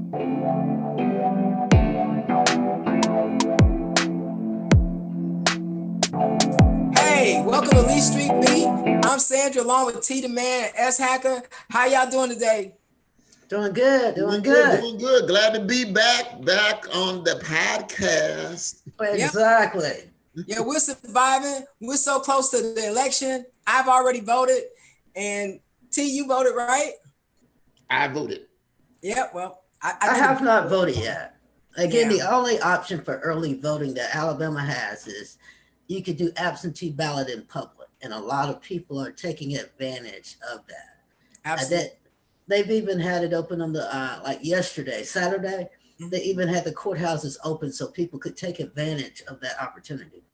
Hey, welcome to Lee Street Beat. I'm Sandra along with T the Man and S Hacker. How y'all doing today? Doing good, doing good. Doing good. Glad to be back on the podcast. Exactly. Yeah, we're surviving. We're so close to the election. I've already voted. And T, you voted, right? I voted. Yeah, well, I have not voted yet. Again, Yeah. the only option for early voting that Alabama has is you could do absentee ballot in public, and a lot of people are taking advantage of that. Absolutely. They've even had it open on the like yesterday, Saturday. Mhm. They even had the courthouses open so people could take advantage of that opportunity.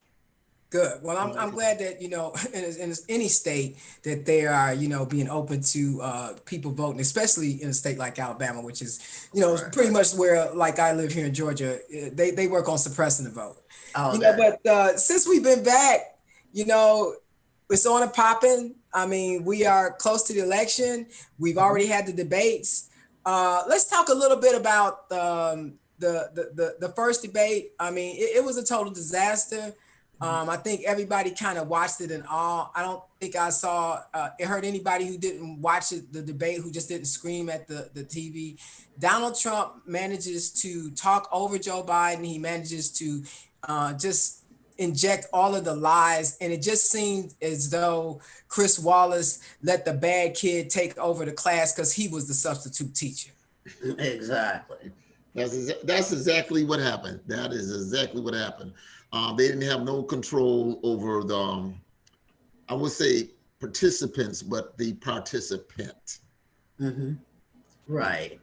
Good. Well, I'm glad that, in any state that they are, being open to people voting, especially in a state like Alabama, which is, pretty much where, like I live here in Georgia, they work on suppressing the vote. But since we've been back, it's on and popping. I mean, we are close to the election. We've already had the debates. Let's talk a little bit about the first debate. I mean, it was a total disaster. I think everybody kind of watched it in awe. I don't think I heard anybody who didn't watch the debate, who just didn't scream at the TV. Donald Trump manages to talk over Joe Biden. He manages to just inject all of the lies. And it just seemed as though Chris Wallace let the bad kid take over the class because he was the substitute teacher. Exactly. That's exactly what happened. That is exactly what happened. They didn't have no control over the, I would say participants, but the participant. Mm-hmm. Right.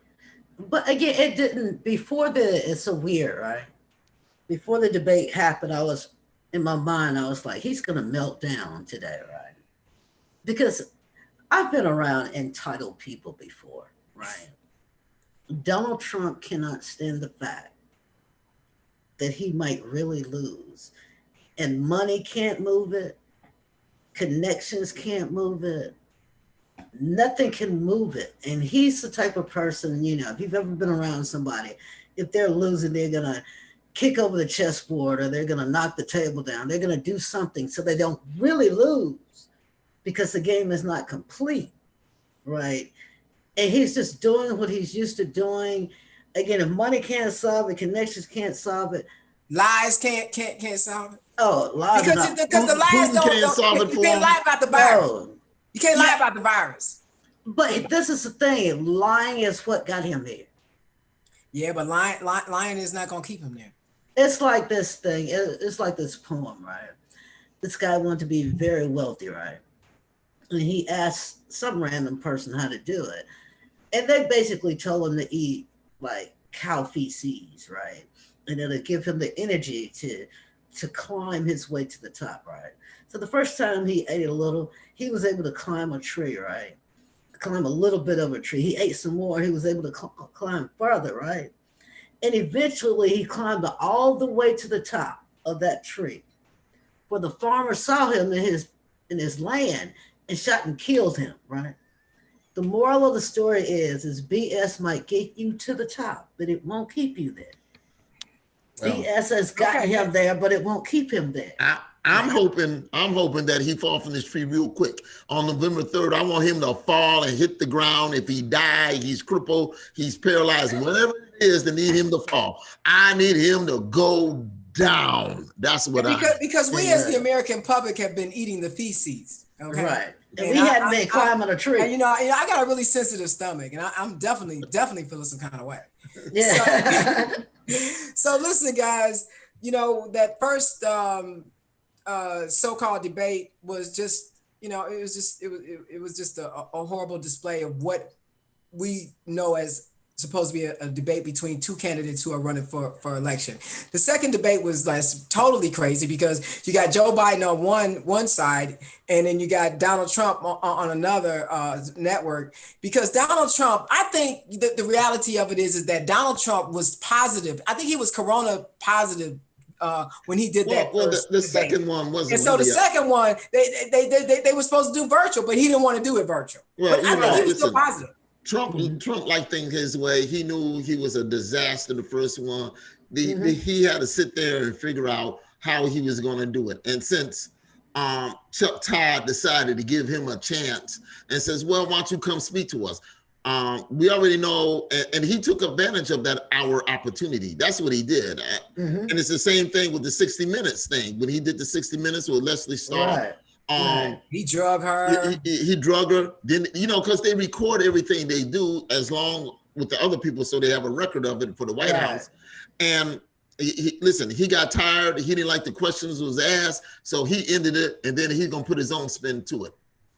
But again, it didn't, it's so weird, right? Before the debate happened, in my mind, I was like, he's going to melt down today, right? Because I've been around entitled people before, right? Donald Trump cannot stand the fact that he might really lose. And money can't move it. Connections can't move it. Nothing can move it. And he's the type of person, if you've ever been around somebody, if they're losing, they're going to kick over the chessboard or they're going to knock the table down. They're going to do something so they don't really lose because the game is not complete, right? And he's just doing what he's used to doing. Again, if money can't solve it, connections can't solve it. Lies can't solve it. Oh, lies because the lies don't solve it. You can't lie about the virus. No. You can't lie about the virus. But this is the thing: lying is what got him here. Yeah, but lying is not gonna keep him there. It's like this thing. It's like this poem, right? This guy wanted to be very wealthy, right? And he asked some random person how to do it, and they basically told him to eat like cow feces, right? And it'll give him the energy to climb his way to the top, right? So the first time he ate a little, he was able to climb a tree, right? Climb a little bit of a tree. He ate some more. He was able to climb further, right? And eventually he climbed all the way to the top of that tree. Where the farmer saw him in his land and shot and killed him, right? The moral of the story is BS might get you to the top, but it won't keep you there. Well, BS has got him there, but it won't keep him there. I'm hoping that he fall from this tree real quick. On November 3rd, I want him to fall and hit the ground. If he dies, he's crippled, he's paralyzed, whatever it is that need him to fall. I need him to go down. That's what because we as the American public have been eating the feces. Okay. Right. And we hadn't been climbing a tree. And, I got a really sensitive stomach, and I'm definitely feeling some kind of way. Yeah. So listen, guys, that first so-called debate was just, it was just a horrible display of what we know as supposed to be a debate between two candidates who are running for election. The second debate was like totally crazy because you got Joe Biden on one side, and then you got Donald Trump on another network. Because Donald Trump, I think the reality of it is that Donald Trump was positive. I think he was corona positive when he did that. Well, the second one wasn't. And so the second one, they were supposed to do virtual, but he didn't want to do it virtual. Well, but I think he was still positive. Trump liked things his way. He knew he was a disaster the first one. He had to sit there and figure out how he was going to do it. And since Chuck Todd decided to give him a chance and says, well, why don't you come speak to us? We already know, and he took advantage of that hour opportunity. That's what he did. And it's the same thing with the 60 Minutes thing. When he did the 60 Minutes with Leslie Starr, he drug her. He drug her. Then, because they record everything they do as long with the other people, so they have a record of it for the White House. And listen, he got tired. He didn't like the questions was asked, so he ended it, and then he's gonna put his own spin to it.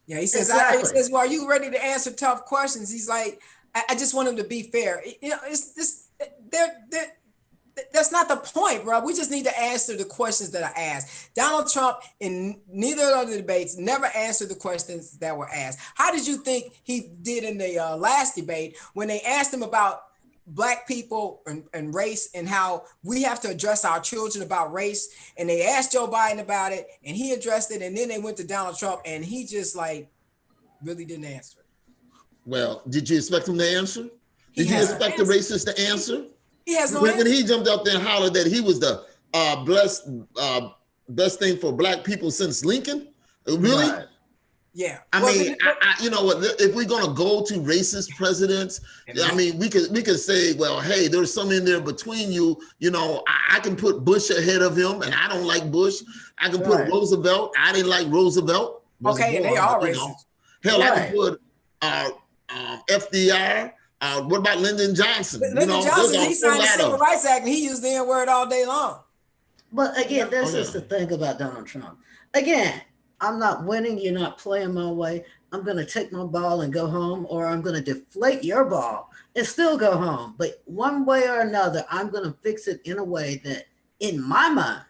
Yeah, he says, he says, well, are you ready to answer tough questions? He's like, I just want him to be fair. It's this, that's not the point, bro. We just need to answer the questions that are asked. Donald Trump, in neither of the debates, never answered the questions that were asked. How did you think he did in the last debate when they asked him about Black people and race and how we have to address our children about race? And they asked Joe Biden about it and he addressed it. And then they went to Donald Trump and he just really didn't answer it. Well, did you expect him to answer? Did you expect the racist to answer? He has no answer. When he jumped up there and hollered that he was the best thing for Black people since Lincoln? Really? Right. Yeah. I mean, you know what? If we're gonna go to racist presidents, I mean, we could say, well, hey, there's some in there between you. I can put Bush ahead of him, and I don't like Bush. I can put Roosevelt. I didn't like Roosevelt. Okay, and they are racist. Hell, I can put FDR. What about Lyndon Johnson? Lyndon Johnson, he signed the Civil Rights Act, and he used the N-word all day long. But again, this is the thing about Donald Trump. Again, I'm not winning. You're not playing my way. I'm going to take my ball and go home, or I'm going to deflate your ball and still go home. But one way or another, I'm going to fix it in a way that, in my mind,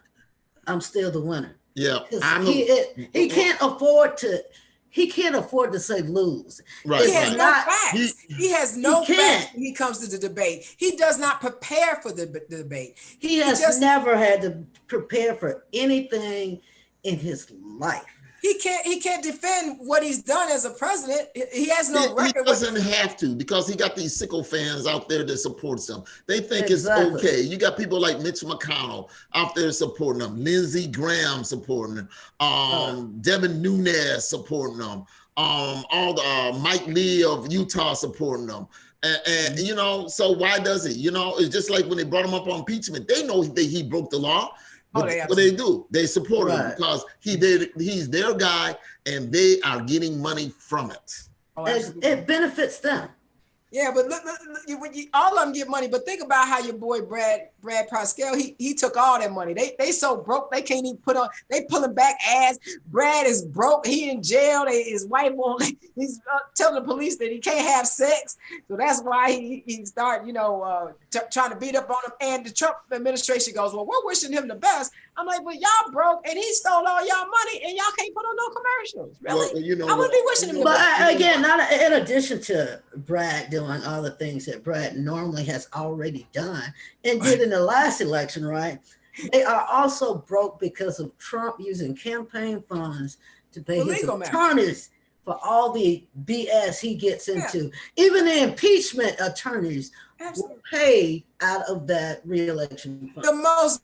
I'm still the winner. Yeah, he can't afford to. He can't afford to say lose. Right. He has no facts. He has no facts when he comes to the debate. He does not prepare for the debate. He has never had to prepare for anything in his life. He can't defend what he's done as a president. He has no record. He doesn't have to, because he got these sicko fans out there that supports him. They think it's okay. You got people like Mitch McConnell out there supporting him, Lindsey Graham supporting him, Devin Nunes supporting him, all the Mike Lee of Utah supporting him. And so why does he? It's just like when they brought him up on impeachment. They know that he broke the law. But what they do, they support him because he's their guy, and they are getting money from it. It benefits them. Yeah, but look, all of them get money. But think about how your boy Brad Parscale, he took all that money. They so broke they can't even put on. They pulling back ads. Brad is broke. He in jail. His wife won't. He's telling the police that he can't have sex. So that's why he started trying to beat up on him. And the Trump administration goes, well, we're wishing him the best. I'm like, well, y'all broke, and he stole all y'all money, and y'all can't put on no commercials. Really? Well, I would be wishing him the best. But again, not in addition to Brad doing all the things that Brad normally has already done and did in the last election, right? They are also broke because of Trump using campaign funds to pay his attorneys for all the BS he gets into. Even the impeachment attorneys will pay out of that re-election fund. The most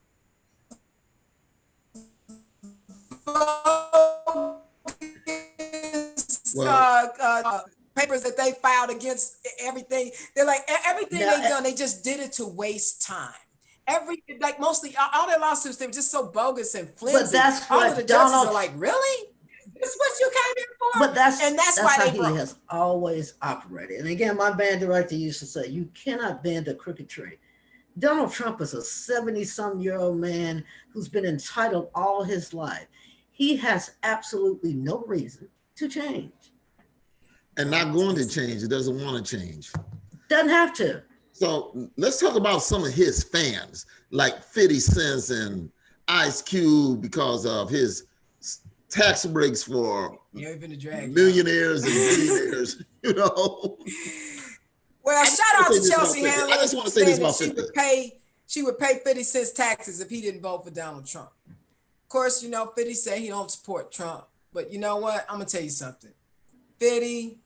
papers that they filed against everything. They're like, everything they've done, they just did it to waste time. Mostly all their lawsuits, they were just so bogus and flimsy. But that's all what of the judges are like, really? This is what you came here for? But that's why how they he broke. has always operated. And again, my band director used to say, you cannot bend a crooked tree. Donald Trump is a 70-some-year-old man who's been entitled all his life. He has absolutely no reason to change. And not going to change. It doesn't want to change. Doesn't have to. So let's talk about some of his fans, like 50 Cent and Ice Cube, because of his tax breaks for millionaires and billionaires, Well, shout out to Chelsea Handler. I just want to say this about 50. She would pay 50 Cent's taxes if he didn't vote for Donald Trump. Of course, 50 said he don't support Trump. But you know what? I'm going to tell you something. 50,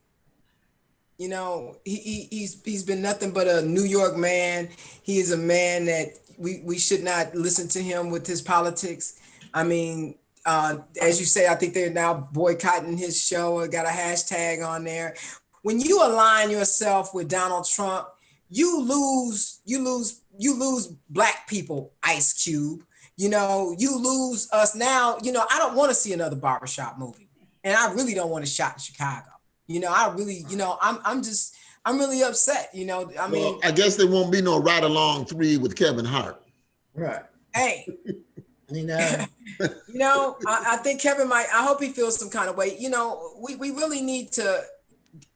You know, he's been nothing but a New York man. He is a man that we should not listen to him with his politics. I mean, as you say, I think they're now boycotting his show. I got a hashtag on there. When you align yourself with Donald Trump, you lose black people, Ice Cube. You know, you lose us now. You know, I don't want to see another barbershop movie. And I really don't want a shot in Chicago. You know, I really, you know, I'm really upset. You know, I mean, well, I guess there won't be no Ride Along 3 with Kevin Hart. Right. Hey, You know, you know, I think Kevin might, I hope he feels some kind of way. You know, we really need to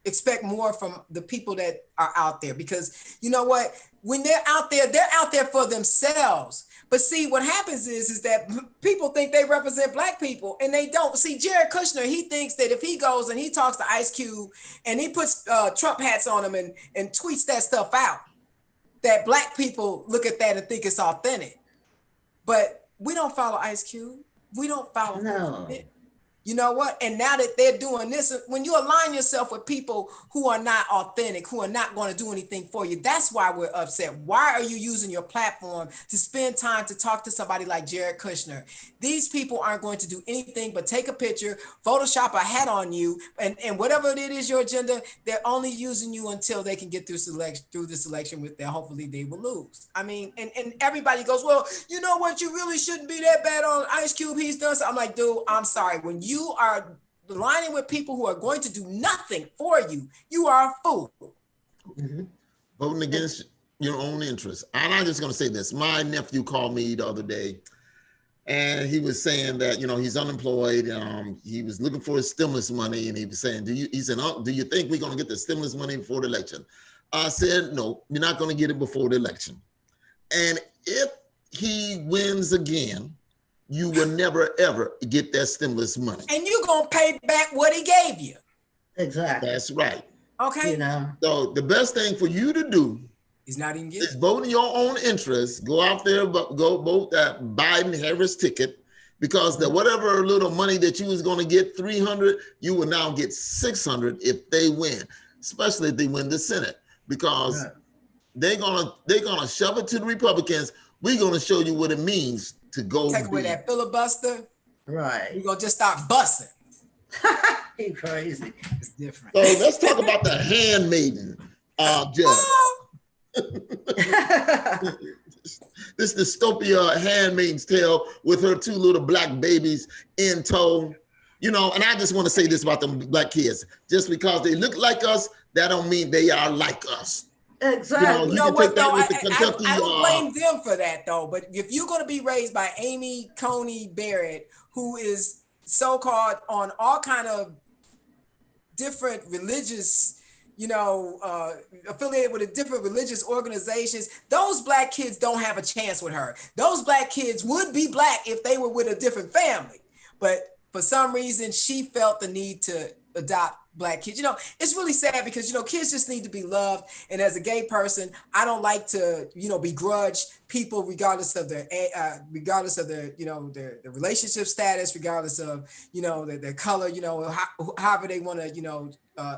expect more from the people that are out there, because you know what, when they're out there for themselves. But see, what happens is that people think they represent black people and they don't. See, Jared Kushner, he thinks that if he goes and he talks to Ice Cube and he puts Trump hats on him and tweets that stuff out, that black people look at that and think it's authentic. But we don't follow Ice Cube. We don't follow no. him. You know what? And now that they're doing this, when you align yourself with people who are not authentic, who are not going to do anything for you, that's why we're upset. Why are you using your platform to spend time to talk to somebody like Jared Kushner? These people aren't going to do anything but take a picture, Photoshop a hat on you, and whatever it is your agenda, they're only using you until they can get through this election with that. Hopefully they will lose. I mean, and everybody goes, well, you know what? You really shouldn't be that bad on Ice Cube. He's done so. I'm like, dude, I'm sorry. When you are aligning with people who are going to do nothing for you, you are a fool. Mm-hmm. Voting against your own interests. And I'm just going to say this. My nephew called me the other day and he was saying that, you know, he's unemployed. He was looking for his stimulus money and he was saying, do you think we're going to get the stimulus money before the election? I said, no, you're not going to get it before the election. And if he wins again, you will never, ever get that stimulus money. And you're going to pay back what he gave you. Exactly. That's right. Okay. You know, So the best thing for you to do He's not even is getting. vote in your own interest. Go out there, but go vote that Biden-Harris ticket, because the whatever little money that you was going to get, 300, you will now get 600 if they win, especially if they win the Senate, because they're gonna shove it to the Republicans. We're gonna show you what it means to go Take away that filibuster. right. You're going to just start busting. He crazy. It's different. So let's talk about the handmaiden, Judge. This dystopia Handmaid's Tale with her 2 little black babies in tow. You know, and I just want to say this about them black kids. Just because they look like us, that don't mean they are like us. Exactly. You know what, though? I Kentucky, don't blame them for that, though. But if you're going to be raised by Amy Coney Barrett, who is so-called on all kind of different religious, you know, affiliated with different religious organizations, those black kids don't have a chance with her. Those black kids would be black if they were with a different family. But for some reason, she felt the need to adopt black kids. You know, it's really sad because, you know, kids just need to be loved. And as a gay person, I don't like to, you know, begrudge people regardless of their, you know, their relationship status, regardless of, you know, their color, you know, however they want to, you know,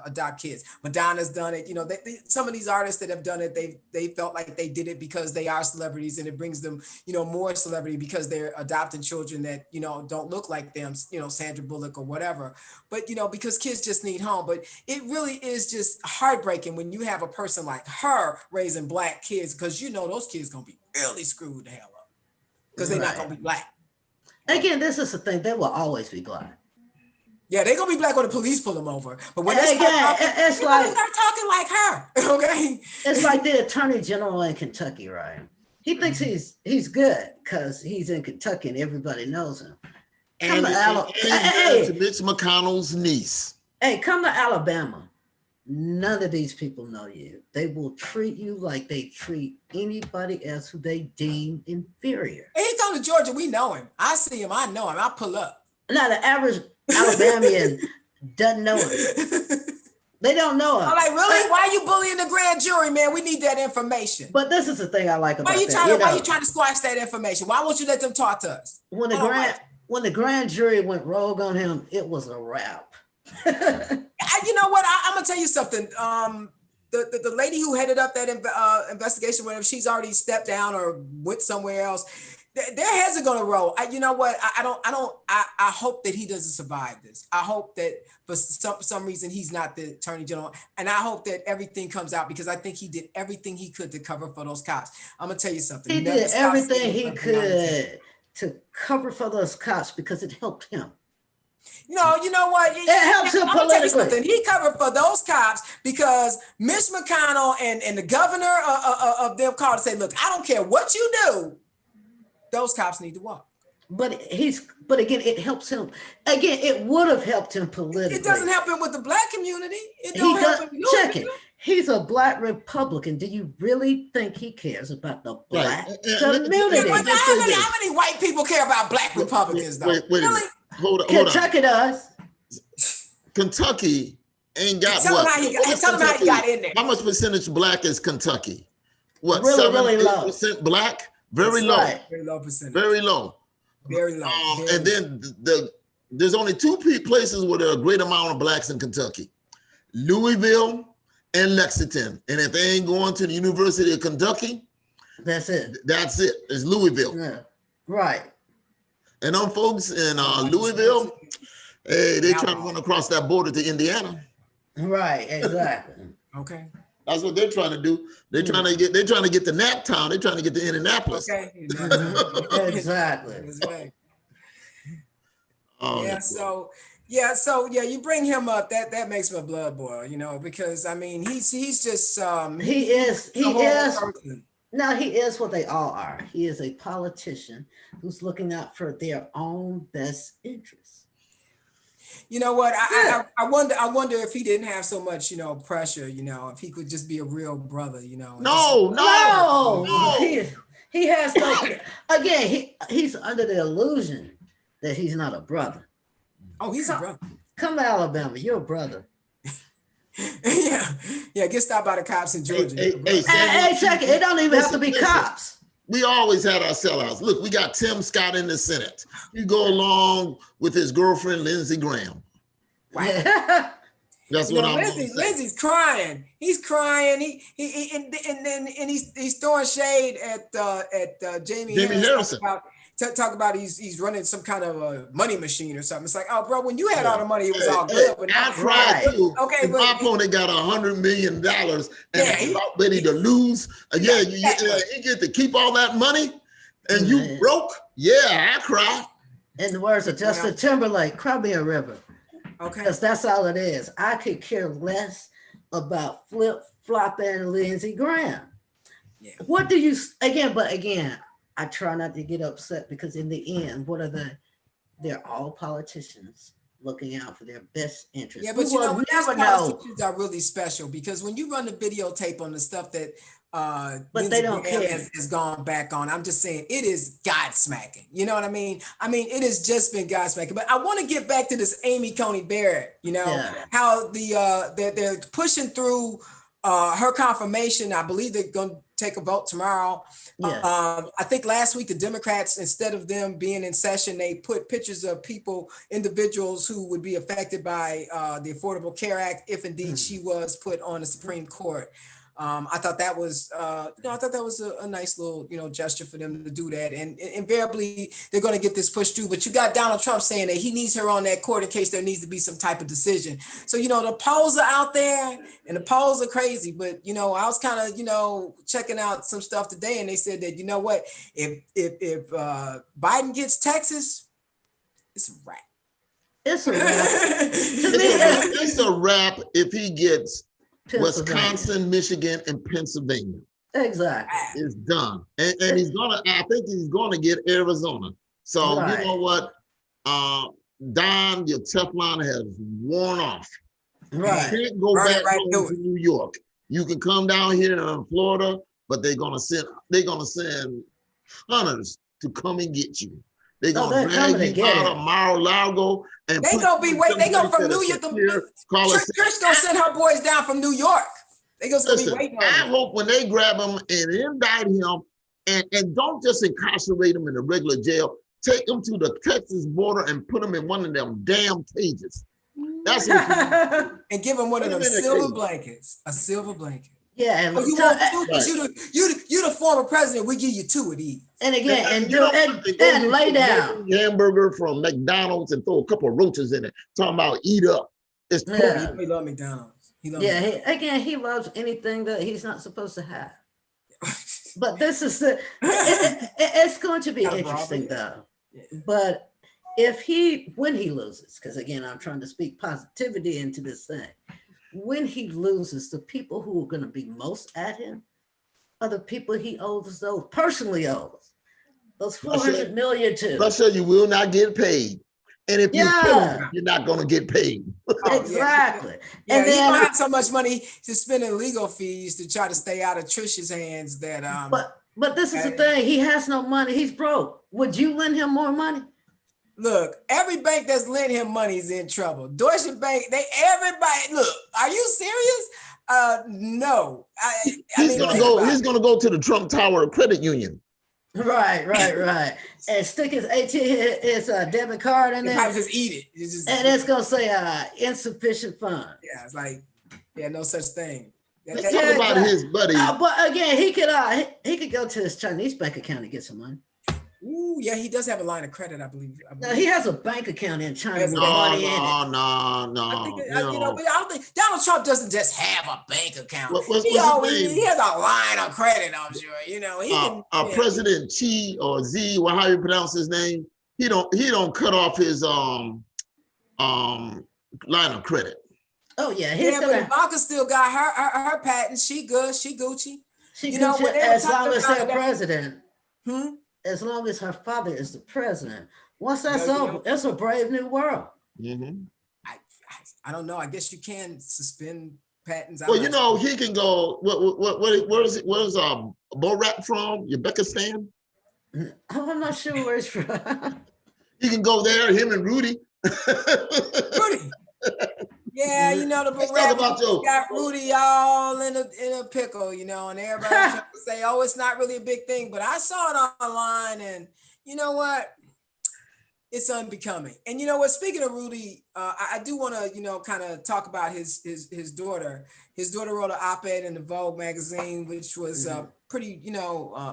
adopt kids. Madonna's done it. You know, some of these artists that have done it, they felt like they did it because they are celebrities, and it brings them, you know, more celebrity because they're adopting children that, you know, don't look like them, you know, Sandra Bullock or whatever. But, you know, because kids just need home. But it really is just heartbreaking when you have a person like her raising black kids, because, you know, those kids gonna be really screwed the hell up because they're not gonna be black. Again, this is the thing. They will always be black. Yeah, they're gonna be black when the police pull them over. But when Again, they start talking, it's like start talking like her, okay? it's like the attorney general in Kentucky, right? He thinks he's good because he's in Kentucky and everybody knows him. And to Mitch McConnell's niece. Hey, come to Alabama. None of these people know you. They will treat you like they treat anybody else who they deem inferior. And he come to Georgia, we know him. I see him, I know him. I pull up. Now the average Alabamian doesn't know him. They don't know him. I'm like, really? Why are you bullying the grand jury, man? We need that information. But this is the thing I like about Why you that. trying to squash that information? Why won't you let them talk to us? When the grand jury went rogue on him, it was a wrap. You know what? I'm gonna tell you something. The lady who headed up that investigation, whatever, she's already stepped down or went somewhere else. Their heads are gonna roll. You know what? I hope that he doesn't survive this. I hope that for some reason he's not the attorney general, and I hope that everything comes out because I think he did everything he could to cover for those cops. I'm gonna tell you something. He did everything he could to cover for those cops because it helped him. You know what? It helps him politically. He covered for those cops because Mitch McConnell and the governor of them called to say, look, I don't care what you do. Those cops need to walk. But again, it helps him. Again, it would have helped him politically. It doesn't help him with the black community. It don't help him. Check it. He's a black Republican. Do you really think he cares about the black community? How many white people care about black Republicans, though? Wait really? Hold on. Kentucky does. Kentucky ain't got tell what? Tell him how he got in there. How much percentage black is Kentucky? What? Really low. % black? Very low. Right. Very low percentage. Very low. Very low. And then there's only two places where there are a great amount of blacks in Kentucky: Louisville and Lexington. And if they ain't going to the University of Kentucky, that's it. That's it. It's Louisville. Yeah. Right. And them folks in Louisville, hey, they trying to run across that border to Indiana. Right. Exactly. Okay. That's what they're trying to do. They're trying to get to Naptown. They're trying to get to Indianapolis. Okay. Exactly. Oh, yeah. So you bring him up. That makes my blood boil. Because I mean he's just he is. No, he is what they all are. He is a politician who's looking out for their own best interests. You know what? I wonder if he didn't have so much, pressure, if he could just be a real brother, No. He has no. Again, he's under the illusion that he's not a brother. Oh, he's a brother. Come to Alabama, you're a brother. Yeah. Get stopped by the cops in Georgia. Hey, check it. It don't even have to be cops. We always had our sellouts. Look, we got Tim Scott in the Senate. You go along with his girlfriend, Lindsey Graham. Wow. That's what I'm saying. Lindsey's crying. He's crying. He's throwing shade at Jamie Harrison. Talk about he's running some kind of a money machine or something. It's like, oh, bro, when you had all the money, it was all good. But I cried too. Okay, but my opponent got $100 million and he's about ready to lose. You get to keep all that money, and you broke. Yeah, I cried. In the words of Justin Timberlake, "Cry me a river." Okay, because that's all it is. I could care less about flip-flopping Lindsey Graham. Yeah. What do you again? I try not to get upset because in the end, they're all politicians looking out for their best interests. Yeah, but politicians are really special because when you run the videotape on the stuff that but they don't care has gone back on, I'm just saying it is God smacking. You know what I mean? It has just been God smacking. But I want to get back to this Amy Coney Barrett, how they're pushing through her confirmation. I believe they're going to take a vote tomorrow. Yeah. I think last week the Democrats, instead of them being in session, they put pictures of individuals who would be affected by the Affordable Care Act if indeed she was put on the Supreme Court. I thought that was, a nice little, gesture for them to do that. And invariably, they're going to get this pushed through. But you got Donald Trump saying that he needs her on that court in case there needs to be some type of decision. So, the polls are out there and the polls are crazy. But, I was kind of, checking out some stuff today, and they said that, if Biden gets Texas, it's a wrap. It's a wrap. It's a wrap if he gets Wisconsin, Michigan, and Pennsylvania. Exactly. It's done. And I think he's gonna get Arizona. So You know what? Don, your Teflon has worn off. Right. You can't go back home to New York. You can come down here in Florida, but they're gonna send hunters to come and get you. They're gonna drag you out of Mar-a-Lago and they go from New York. Trish gonna send her boys down from New York. They gonna be waiting on I hope when they grab him and indict him and don't just incarcerate him in a regular jail, take him to the Texas border and put him in one of them damn cages. That's what and give him one of Wait a them minute, silver Kate. blankets. A silver blanket. Yeah, and, Oh, you tell- want two? Because you the former president. We give you two of these. and again, and you do know and, something? Go and get lay some down. hamburger from McDonald's and throw a couple of roaches in it. Talking about eat up. It's Yeah. He love McDonald's. He love Yeah, he loves anything that he's not supposed to have. But this is it's going to be Kind of interesting robbery. though. Yeah. But when he loses, because again, I'm trying to speak positivity into this thing. When he loses, the people who are going to be most at him are the people he personally owes. Those 400 million to. Russia, you will not get paid. And if you kill Yeah. him, you're not going to get paid. Oh, Exactly. Yeah, And he then don't have so much money to spend in legal fees to try to stay out of Trisha's hands. That but this is the thing. He has no money. He's broke. Would you lend him more money? look, every bank that's lent him money is in trouble. Deutsche Bank, everybody. Look, are you serious? No. He's gonna go to the Trump Tower Credit Union. Right. And stick his debit card in They there, probably just eat it. and it's gonna say insufficient funds. Yeah, it's like no such thing. Let's talk about his buddy. But again, he could go to his Chinese bank account and get some money. Ooh, yeah, he does have a line of credit, I believe. No, he has a bank account in China with No, money in it. no. I think, but I don't think Donald Trump doesn't just have a bank account. What's he his always name? he has a line of credit. I'm sure. He can. President Xi or Z, or how you pronounce his name, he don't cut off his line of credit. Oh yeah, But Ivanka still got her patent. She good. She Gucci. She You know, Gucci when they were as long talking as about they're that- president. Hmm? As long as her father is the president. Once that's Yeah, you over, know. it's a brave new world. Mm-hmm. I don't know. I guess you can suspend patents. Well, he can go. Where is it? Where's Borat from? Uzbekistan. I'm not sure where it's from. He can go there. Him and Rudy. Rudy. Yeah, the Let's talk about Barrett got Rudy all in a pickle, and everybody trying to say, "Oh, it's not really a big thing," but I saw it online, and you know what? It's unbecoming. And you know what? Speaking of Rudy, I do want to, kind of talk about his daughter. His daughter wrote an op-ed in the Vogue magazine, which was pretty,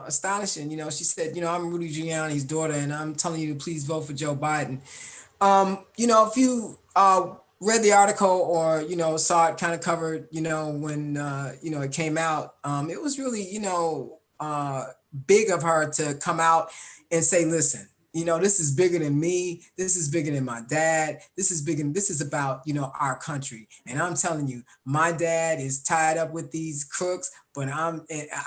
astonishing. She said, I'm Rudy Giuliani's daughter, and I'm telling you to please vote for Joe Biden. If you read the article or saw it kind of covered, when it came out, it was really big of her to come out and say, listen. This is bigger than me. This is bigger than my dad. This is bigger. This is about, our country. And I'm telling you, my dad is tied up with these crooks, but I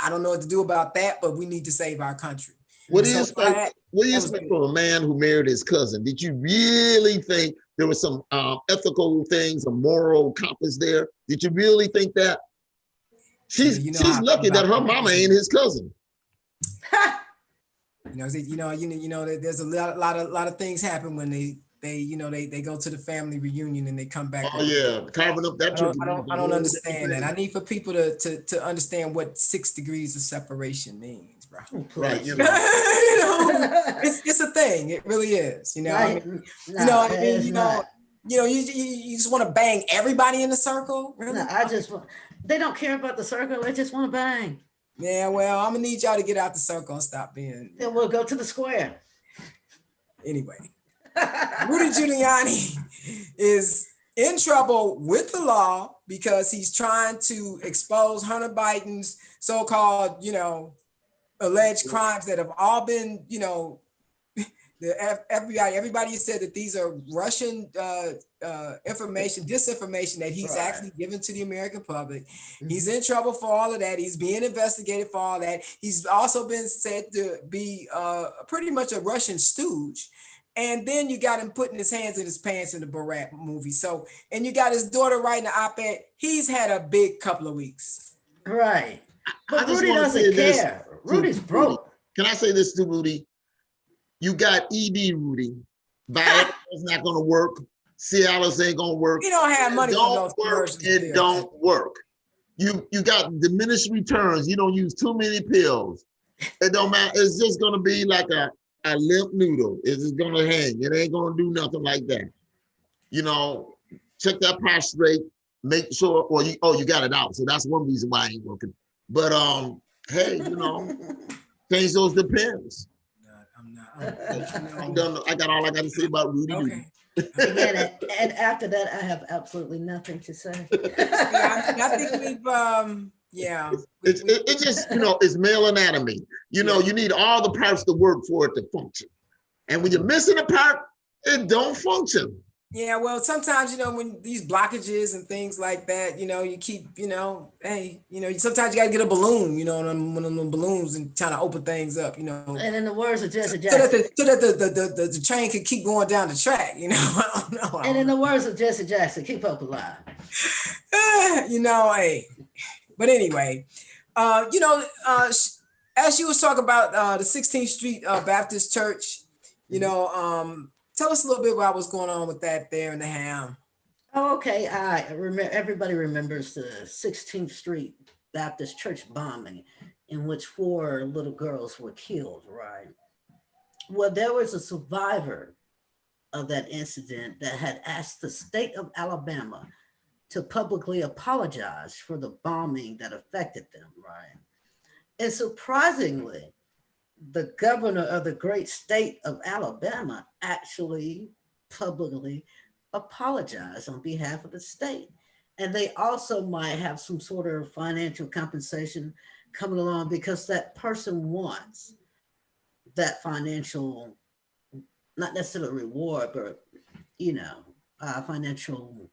don't know what to do about that, but we need to save our country. What do you expect from a man who married his cousin? Did you really think there was some ethical things, a moral compass there? Did you really think that? She's lucky that her mama ain't his cousin. There's a lot of things happen when they go to the family reunion and they come back. Oh yeah, carving up that. I don't understand that. I need for people to understand what 6 degrees of separation means, bro. Right. It's a thing. It really is. You just want to bang everybody in the circle. Really? No, they don't care about the circle. They just want to bang. Yeah, well, I'm gonna need y'all to get out the circle and stop being. Then we'll go to the square. Anyway, Rudy Giuliani is in trouble with the law because he's trying to expose Hunter Biden's so-called, alleged crimes that have all been, everybody said that these are Russian disinformation that he's actually given to the American public. Mm-hmm. He's in trouble for all of that. He's being investigated for all that. He's also been said to be pretty much a Russian stooge. And then you got him putting his hands in his pants in the Borat movie. So, and you got his daughter writing an op-ed. He's had a big couple of weeks. Right. But Rudy doesn't care. Rudy's broke. Can I say this to Rudy? You got ED, Rudy. Viagra's not going to work. Cialis ain't going to work. You don't have money for those commercials. It don't work. You got diminished returns. You don't use too many pills. It don't matter. It's just going to be like a limp noodle. It's just going to hang. It ain't going to do nothing like that. check that pass rate, make sure, or you got it out. So that's one reason why I ain't working. But hey, change those depends. I'm not. I'm done. I got all I got to say about Rudy. Okay. Again, and after that, I have absolutely nothing to say. Yeah, I think we've yeah. It just, it's male anatomy. You need all the parts to work for it to function. And when you're missing a part, it don't function. Yeah, well, sometimes, when these blockages and things like that, you keep, hey, sometimes you got to get a balloon, one of them balloons and trying to open things up, And in the words of Jesse so Jackson. that the train can keep going down the track, I don't know. And in the words of Jesse Jackson, keep hope alive. Hey, but anyway, as you was talking about the 16th Street Baptist Church, tell us a little bit about what's going on with that there in the Ham. Oh, okay. I remember. Everybody remembers the 16th Street Baptist Church bombing, in which 4 little girls were killed. Right. Well, there was a survivor of that incident that had asked the state of Alabama to publicly apologize for the bombing that affected them. Right. And surprisingly, the governor of the great state of Alabama actually publicly apologized on behalf of the state. And they also might have some sort of financial compensation coming along because that person wants that financial, not necessarily reward, but, financial,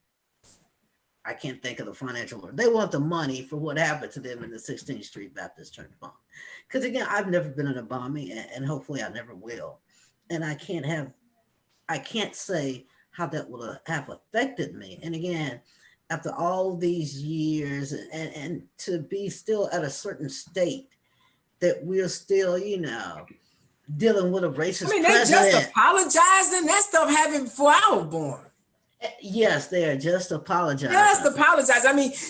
I can't think of the financial word. They want the money for what happened to them in the 16th Street Baptist Church bomb. Because again, I've never been in a bombing, and hopefully I never will. And I can't say how that will have affected me. And again, after all these years and to be still at a certain state that we're still, dealing with a racist they president. just apologizing. That stuff happened before I was born. Yes, they are just apologizing. Just apologize.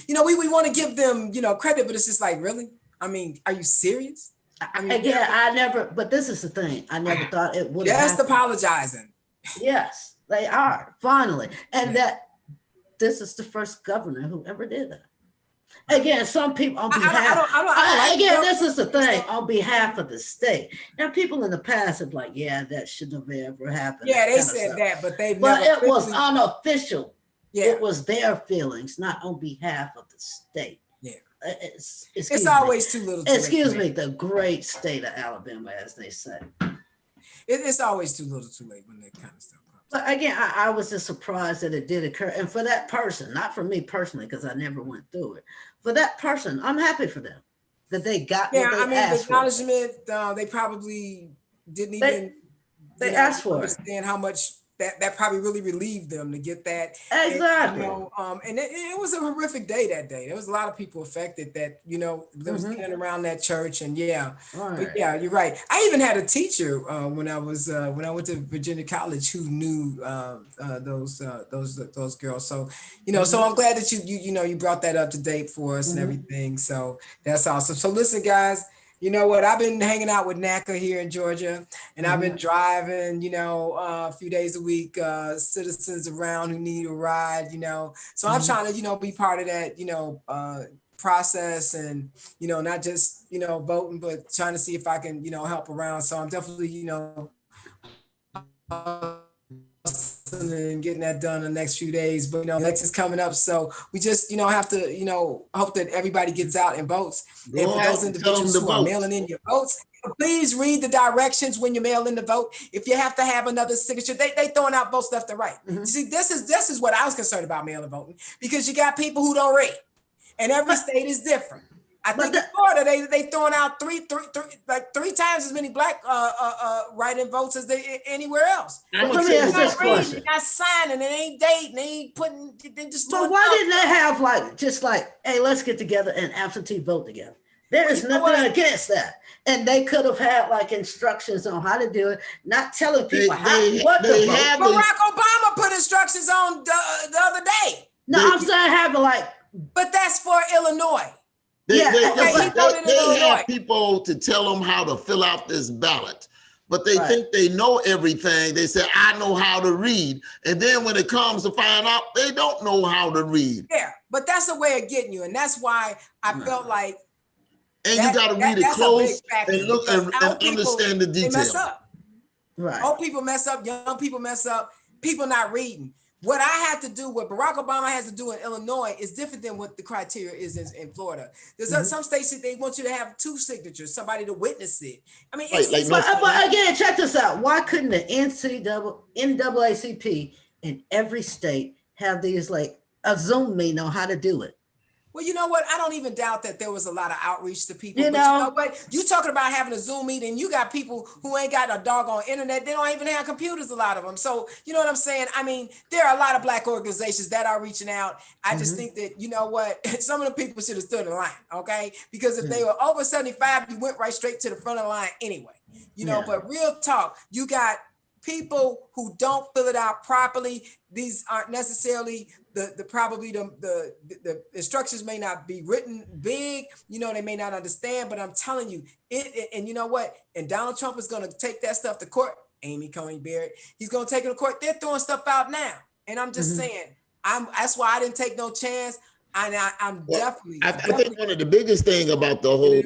We want to give them, credit, but it's just like, really? Are you serious? But this is the thing. I never thought it would just apologizing. Yes, they are, finally. And that this is the first governor who ever did that. Again, some people on behalf, this is the thing, on behalf of the state. Now, people in the past have that shouldn't have ever happened. Yeah, they said that, but it was unofficial. Yeah. It was their feelings, not on behalf of the state. Yeah. It's always too little. Excuse me, the great state of Alabama, as they say. It's always too little too late when that kind of stuff comes. But again, I was just surprised that it did occur. And for that person, not for me personally, because I never went through it. For that person, I'm happy for them that they got what they asked the acknowledgement, they probably didn't even asked for understand how much that probably really relieved them to get that. Exactly. And it was a horrific day that day. There was a lot of people affected that, there was in and around that church. And but you're right. I even had a teacher when I went to Virginia College who knew those girls. So, so I'm glad that you brought that up to date for us and everything. So that's awesome. So listen, guys. You know what? I've been hanging out with NACA here in Georgia, and I've been driving, a few days a week, citizens around who need a ride, So I'm trying to, be part of that, process and, not just, voting, but trying to see if I can, help around. So I'm definitely, and getting that done in the next few days, but election's coming up, so we just have to hope that everybody gets out and votes. And for those individuals who are mailing in your votes, please read the directions when you mail in the vote. If you have to have another signature, they throwing out votes left and right. See, this is what I was concerned about mail-in voting, because you got people who don't read, and every state is different. I think in Florida they throwing out three times as many black write-in votes as they anywhere else. Let me ask this question. They're not signing, they ain't dating, they ain't putting. They just. But why didn't they have hey, let's get together and absentee vote together? There is nothing against that, and they could have had instructions on how to do it, not telling people what to vote. Barack Obama put instructions on the other day. No, I'm saying but that's for Illinois. They have people to tell them how to fill out this ballot. but they think they know everything. They say, I know how to read. And then when it comes to find out, they don't know how to read. Yeah, but that's a way of getting you. And that's why I felt like and you got to read it close and look and understand the details. They mess up. Right. Old people mess up, young people mess up, people not reading. What I have to do, what Barack Obama has to do in Illinois is different than what the criteria is in Florida. There's some states that they want you to have 2 signatures, somebody to witness it. I mean, but again, check this out. Why couldn't the NAACP in every state have these like a Zoom meeting on how to do it? Well, you know what? I don't even doubt that there was a lot of outreach to people. You know what? You talking about having a Zoom meeting, you got people who ain't got a doggone internet. They don't even have computers, a lot of them. So, you know what I'm saying? I mean, there are a lot of Black organizations that are reaching out. I just think that, you know what? Some of the people should have stood in line, okay? Because if they were over 75, you went right straight to the front of the line anyway. You know, but real talk, you got people who don't fill it out properly. These aren't necessarily the instructions may not be written big, you know, they may not understand, but I'm telling you it and you know what? And Donald Trump is going to take that stuff to court. Amy Coney Barrett, he's going to take it to court. They're throwing stuff out now. And I'm just saying, that's why I didn't take no chance. I'm definitely. I think one of the biggest thing about the whole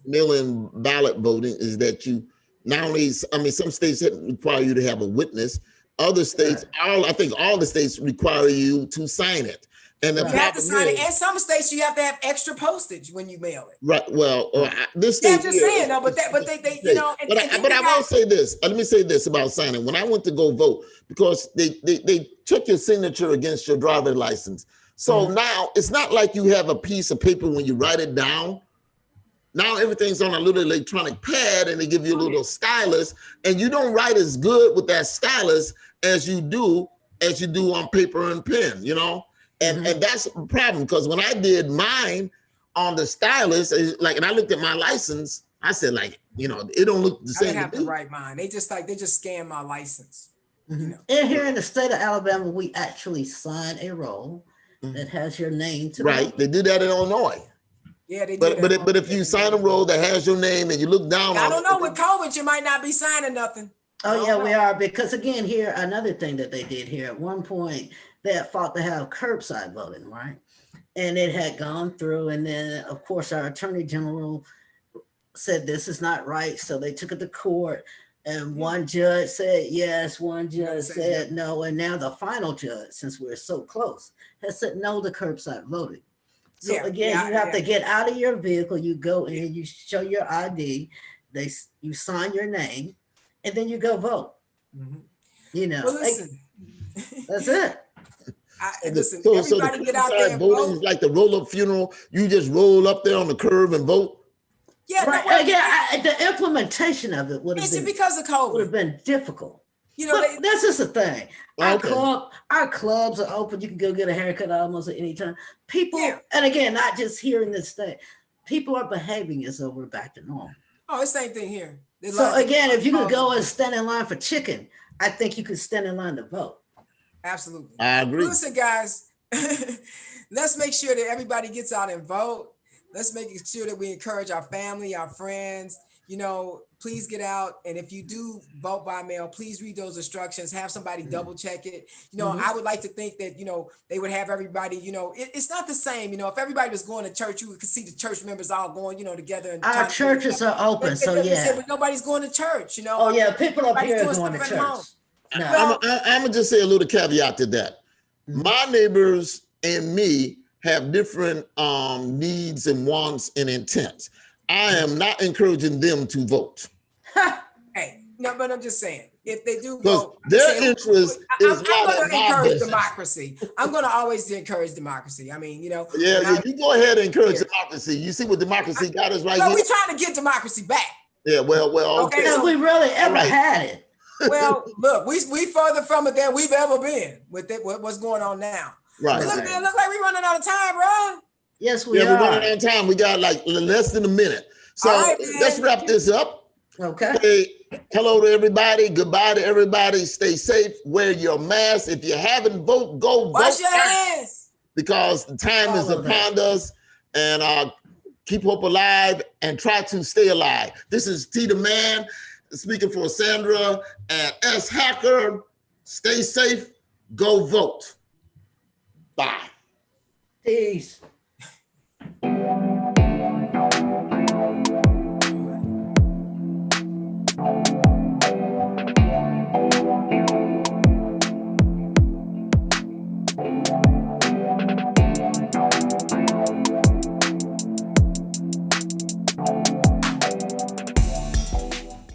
mail-in ballot voting is that you not only, I mean, some states require you to have a witness. Other states, I think all the states require you to sign it. And you have to sign it. And some states you have to have extra postage when you mail it. Right. Well, this state. Yeah, I'm just saying though, but they you know. But I will say this. Let me say this about signing. When I went to go vote, because they check your signature against your driver's license. So now it's not like you have a piece of paper when you write it down. Now everything's on a little electronic pad and they give you a little stylus, and you don't write as good with that stylus as you do on paper and pen, you know? And that's a problem, because when I did mine on the stylus, and I looked at my license, I said, like, you know, it don't look the same. I didn't have to write mine. They just scanned my license. You know? And here in the state of Alabama, we actually sign a roll that has your name to it. They did that in Illinois. Yeah, they do. But if you sign a roll that has your name and you look down I don't know, with COVID, you might not be signing nothing. Oh yeah, we are, because again, here, another thing that they did here, at one point, they had fought to have curbside voting, right? And it had gone through, and then of course our attorney general said this is not right, so they took it to court, and one judge said yes, one judge said no, and now the final judge, since we're so close, has said no to curbside voting. So you have to get out of your vehicle, you go in, you show your ID, you sign your name, and then you go vote. You know, well, listen. That's it. Everybody get out there and vote. Is like the roll-up funeral. You just roll up there on the curb and vote. Yeah, right. The implementation of it would have been because of COVID. Would have been difficult. You know, that's just the thing. Our clubs are open. You can go get a haircut almost at any time. People, and again, not just here in this state, people are behaving as though we're back to normal. Oh, it's the same thing here. So again, if you could go and stand in line for chicken, I think you could stand in line to vote. Absolutely. I agree. Listen, guys, let's make sure that everybody gets out and vote. Let's make sure that we encourage our family, our friends, you know, please get out. And if you do vote by mail, please read those instructions, have somebody double check it. You know, I would like to think that, you know, they would have everybody, you know, it's not the same. You know, if everybody was going to church, you could see the church members all going, you know, together. And our churches are open. So but nobody's going to church, you know. Oh yeah, people up here are going to church. No. I'm gonna just say a little caveat to that. My neighbors and me have different needs and wants and intents. I am not encouraging them to vote. Hey, no, but I'm just saying, if they do vote, their interest is I'm going to encourage democracy. I'm going to always encourage democracy. I mean, you know. Yeah, you go ahead and encourage democracy. You see what democracy got us right here. We're trying to get democracy back. Yeah, well, okay. So we really ever had it. Well, look, we further from it than we've ever been with what's going on now. Right. Look like we're running out of time, bro. Yes, we are. We're running out of time. We got like less than a minute. So let's wrap this up. Okay. Hey, hello to everybody. Goodbye to everybody. Stay safe. Wear your mask. If you haven't voted, go vote. Wash your hands. Because the time is upon us. And keep hope alive and try to stay alive. This is T the Man speaking for Sandra and S. Hacker, stay safe, go vote. Bye. Peace.